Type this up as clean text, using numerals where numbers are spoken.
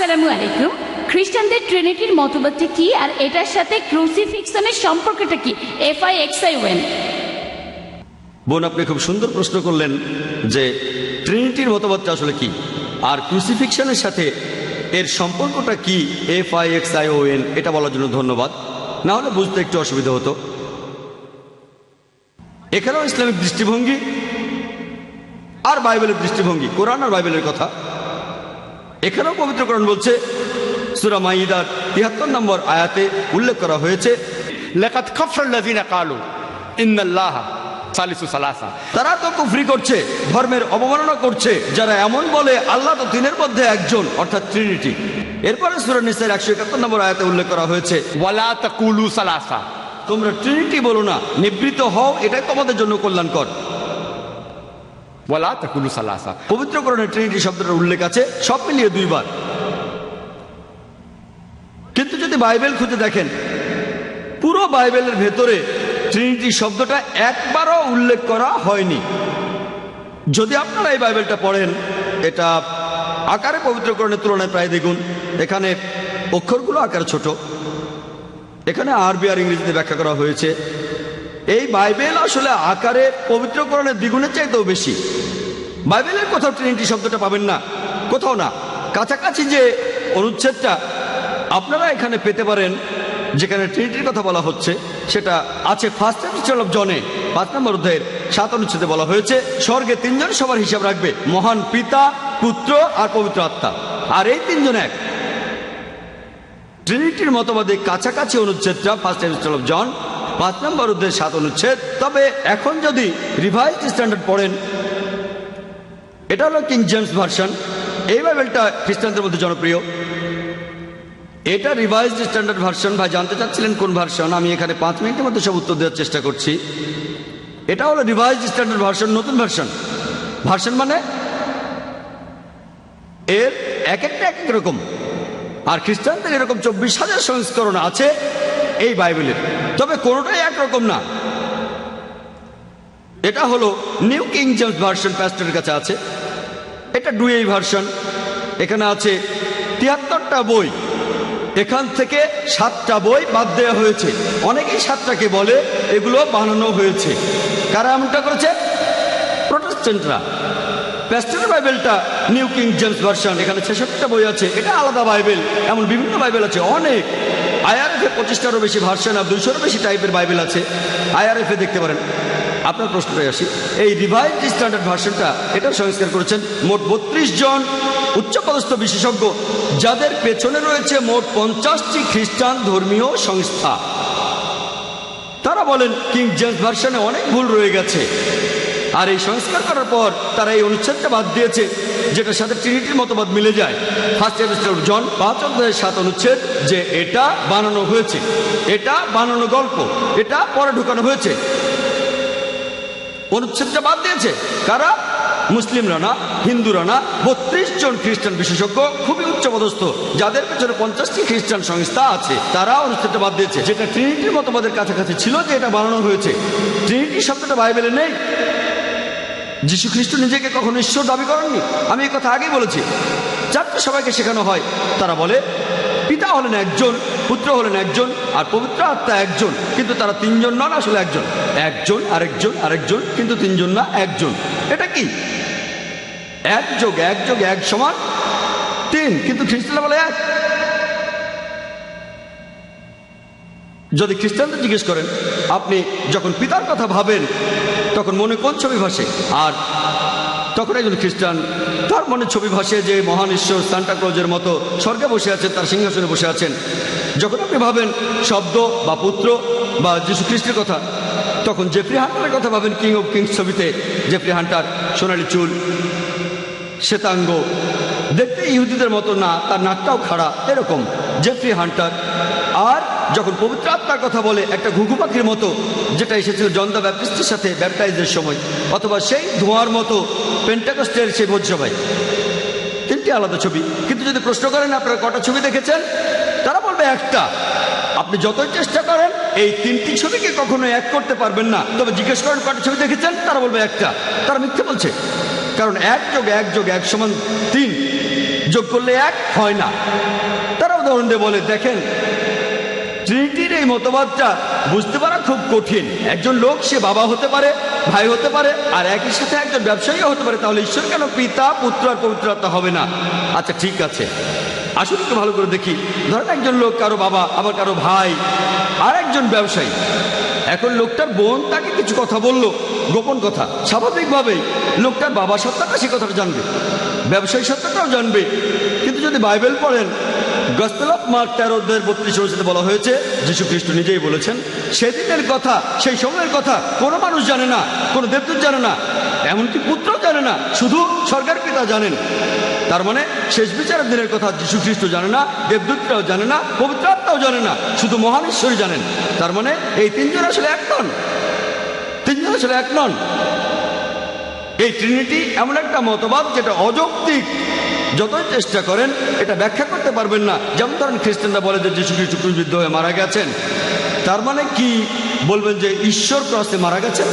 আসসালামু আলাইকুম। খ্রিস্টানদের ট্রিনিটির মতবাদটা কি আর এটার সাথে ক্রুসিফিক্সনের সম্পর্কটা কি? FIXION। বোন, আপনি খুব সুন্দর প্রশ্ন করলেন যে ট্রিনিটির মতবাদটা আসলে কি আর ক্রুসিফিক্সনের সাথে এর সম্পর্কটা কি। FIXION এটা বলার জন্য ধন্যবাদ, না হলে বুঝতে একটু অসুবিধা হতো। এখানেও ইসলামিক দৃষ্টিভঙ্গি আর বাইবেলের দৃষ্টিভঙ্গি, কোরআন আর বাইবেলের কথা। এখানেও পবিত্র কোরআন বলছে, সূরা মাইদার ৭৩ নম্বর আয়াতে উল্লেখ করা হয়েছে, লাকাদ কাফারাল্লাযিনা ক্বালু ইন্নাল্লাহা সালিসু সালাসা। তারা তো কুফরি করছে, ধর্মের অবমাননা করছে যারা এমন বলে আল্লাহ তো তিনের মধ্যে একজন, অর্থাৎ ট্রিনিটি। এরপরে সূরা নিসার ১৭১ নম্বর আয়াতে উল্লেখ করা হয়েছে, ওয়ালা তাকুলু সালাসা, তোমরা ট্রিনিটি বলো না, নিবৃত্ত হও, এটাই তোমাদের জন্য কল্যাণকর। ওয়ালা তাকুলু সালাসা। পবিত্র কোরআনে ট্রিনিটি শব্দটার উল্লেখ আছে সব মিলিয়ে 2 বার। কিন্তু যদি বাইবেল খুঁজে দেখেন, পুরো বাইবেলের ভেতরে ট্রিনিটি শব্দটা একবারও উল্লেখ করা হয়নি। যদি আপনারা এই বাইবেলটা পড়েন, এটা আকারে পবিত্রকরণের তুলনায় প্রায় দ্বিগুণ। এখানে অক্ষরগুলো আকারে ছোট, এখানে আরবি আর ইংরেজিতে ব্যাখ্যা করা হয়েছে। এই বাইবেল আসলে আকারে পবিত্রকরণের দ্বিগুণের চাইতেও বেশি। বাইবেলের কোথাও ট্রিনিটি শব্দটা পাবেন না, কোথাও না। কাছাকাছি যে অনুচ্ছেদটা আপনারা এখানে পেতে পারেন যেখানে ট্রিনিটির কথা বলা হচ্ছে, সেটা আছে ফার্স্ট এপিস্টল অফ জনে 5 নম্বর অধ্যায়ের 7 অনুচ্ছেদে বলা হয়েছে, স্বর্গে 3 জন সবার হিসাব রাখবে, মহান পিতা, পুত্র আর পবিত্র আত্মা, আর এই 3 জন এক। ট্রিনিটির মতবাদে কাছাকাছি অনুচ্ছেদটা ফার্স্ট এপিস্টল অফ জন 5 নম্বর অধ্যায়ের 7 অনুচ্ছেদ। তবে এখন যদি রিভাইজড স্ট্যান্ডার্ড পড়েন, এটা হলো কিং জেমস ভার্সন। এই বাইবেলটা খ্রিস্টানদের মধ্যে জনপ্রিয়। এটা রিভাইজড স্ট্যান্ডার্ড ভার্সন। ভাই জানতে চাচ্ছিলেন কোন ভার্সন? আমি এখানে 5 মিনিটের মধ্যে সব উত্তর দেওয়ার চেষ্টা করছি। এটা হলো রিভাইজড স্ট্যান্ডার্ড ভার্সন, নতুন ভার্সন। ভার্সন মানে এর এক একটা এক এক রকম। আর খ্রিস্টানদের এরকম 24,000 সংস্করণ আছে এই বাইবেলের, তবে কোনোটাই একরকম না। এটা হলো নিউ কিং জেমস ভার্সন, প্যাস্টরের কাছে আছে। এটা ডুয়েই ভার্সন। এখানে আছে 73টা বই, এখান থেকে 7টা বই বাদ দেওয়া হয়েছে। অনেকেই 7টাকে বলে এগুলো বানানো হয়েছে। কারা এমনটা করেছে? প্রটেস্ট্যান্টরা। প্যাস্টরের বাইবেলটা নিউ কিং জেমস ভার্সন, এখানে 66টা বই আছে। এটা আলাদা বাইবেল, এমন বিভিন্ন বাইবেল আছে অনেক। IRF-এ 25টারও বেশি ভার্সন আর 200-রও বেশি টাইপের বাইবেল আছে। IRF-এ দেখতে পারেন। আপনার প্রশ্নটাই আসি, এই রিভাইজড স্ট্যান্ডার্ড ভার্সনটা এটা সংস্কার করেছেন মোট 32 জন উচ্চপদস্থ বিশেষজ্ঞ, যাদের পেছনে রয়েছে মোট 50টি খ্রিস্টান ধর্মীয় সংস্থা। তারা বলেন কিং জেমস ভার্সনে অনেক ভুল রয়ে গেছে, আর এই সংস্কার করার পর তারা এই অনুচ্ছেদটা বাদ দিয়েছে যেটার সাথে ট্রিনিটির মতবাদ মিলে যায়। ফার্স্ট এপিস্টল অফ জন 5 অধ্যায়ের 7 অনুচ্ছেদ, যে এটা বানানো হয়েছে, এটা বানানো গল্প, এটা পরে ঢুকানো হয়েছে। অনুচ্ছেদটা বাদ দিয়েছে কারা? মুসলিমরা না, হিন্দুরা না, 32 জন খ্রিস্টান বিশেষজ্ঞ, খুবই উচ্চপদস্থ, যাদের পেছনে 50টি খ্রিস্টান সংস্থা আছে। তারা অনুচ্ছেদটা বাদ দিয়েছে, যেটা ট্রিনিটির মতবাদের কাছাকাছি ছিল, যে এটা বানানো হয়েছে। ট্রিনিটি শব্দটা বাইবেলে নেই। যীশু খ্রিস্ট নিজেকে কখনো ঈশ্বর দাবি করেননি। আমি এই কথা আগেই বলেছি। 4টে সবাইকে শেখানো হয়। তারা বলে পিতা হলেন একজন, পুত্র হলেন একজন, আর পবিত্র আত্মা একজন, কিন্তু তারা 3 জন নন, আসলে একজন। একজন আরেকজন আরেকজন, কিন্তু 3 জন না, একজন। এটা কি? 1 যোগ 1 যোগ 1 সমান 3, কিন্তু খ্রিস্টানরা বলে 1। যদি খ্রিস্টানদের জিজ্ঞেস করেন আপনি যখন পিতার কথা ভাবেন তখন মনে কোন ছবি ভাসে, আর তখন একজন খ্রিস্টান তার মনে ছবি ভাসে যে মহান ঈশ্বর সান্টা ক্লজের মতো স্বর্গে বসে আছেন, তার সিংহাসনে বসে আছেন। যখন আপনি ভাবেন শব্দ বা পুত্র বা যীশু খ্রিস্টের কথা, তখন জেফ্রি হান্টারের কথা ভাবেন কিং অফ কিংস ছবিতে। জেফ্রি হান্টার, সোনালি চুল, শ্বেতাঙ্গ, দেখতে ইহুদিদের মতো না, তার নাকটাও খাড়া, এরকম জেফ্রি হান্টার। আর যখন পবিত্র আত্মার কথা বলে, একটা ঘুঘু পাখির মতো, যেটা এসেছিল জন দ্য ব্যাপটিস্টের সাথে ব্যাপটাইজের সময়, অথবা সেই ধোঁয়ার মতো পেন্টাকস্টের সেই ভোজসভায়। 3টি আলাদা ছবি। কিন্তু যদি প্রশ্ন করেন আপনারা কটা ছবি দেখেছেন, তারা বলবে একটা। আপনি যতই চেষ্টা করেন এই 3টি ছবিকে কখনো এক করতে পারবেন না। তবে জিজ্ঞেস করেন কটা ছবি দেখেছেন, তারা বলবে একটা। তারা মিথ্যে বলছে, কারণ 1 যোগ 1 যোগ 1 সমান 3। যোগ করলে এক হয় না। তারা উদাহরণ দিয়ে বলে, দেখেন ট্রিনিটির এই মতবাদটা বুঝতে পারা খুব কঠিন। একজন লোক সে বাবা হতে পারে, ভাই হতে পারে, আর একই সাথে একজন ব্যবসায়ীও হতে পারে, তাহলে ঈশ্বর কেন পিতা, পুত্র আর পবিত্র আত্মা হবে না? আচ্ছা ঠিক আছে, আসলে একটু ভালো করে দেখি। ধরেন একজন লোক কারো বাবা, আবার কারো ভাই, আর একজন ব্যবসায়ী। এখন লোকটার বোন তাকে কিছু কথা বললো, গোপন কথা। স্বাভাবিকভাবেই লোকটার বাবা সত্তাটা সে কথাটা জানবে, ব্যবসায়ী সত্তাটাও জানবে। কিন্তু যদি বাইবেল পড়েন, গসপেল অফ মার্ক 13:32 বলা হয়েছে, যীশু খ্রিস্ট নিজেই বলেছেন, সেদিনের কথা, সেই সময়ের কথা কোনো মানুষ জানে না, কোনো দেবদূত জানে না, এমনকি পুত্রও জানে না, শুধু স্বর্গের পিতা জানেন। তার মানে শেষ বিচারের দিনের কথা যীশু খ্রিস্ট জানে না, দেবদূতরাও জানে না, পবিত্র আত্মাও জানে না, শুধু মহান ঈশ্বরই জানেন। তার মানে এই তিনজন আসলে এক নন, তিনজন আসলে এক নন। এই ট্রিনিটি এমন একটা মতবাদ যেটা অযৌক্তিক। যতই চেষ্টা করেন এটা ব্যাখ্যা করতে পারবেন না। যেমন ধরেন খ্রিস্টানরা বলে যে যীশু খ্রিস্ট ক্রুশবিদ্ধ হয়ে মারা গেছেন, তার মানে কি বলবেন যে ঈশ্বর ক্রসে মারা গেছেন?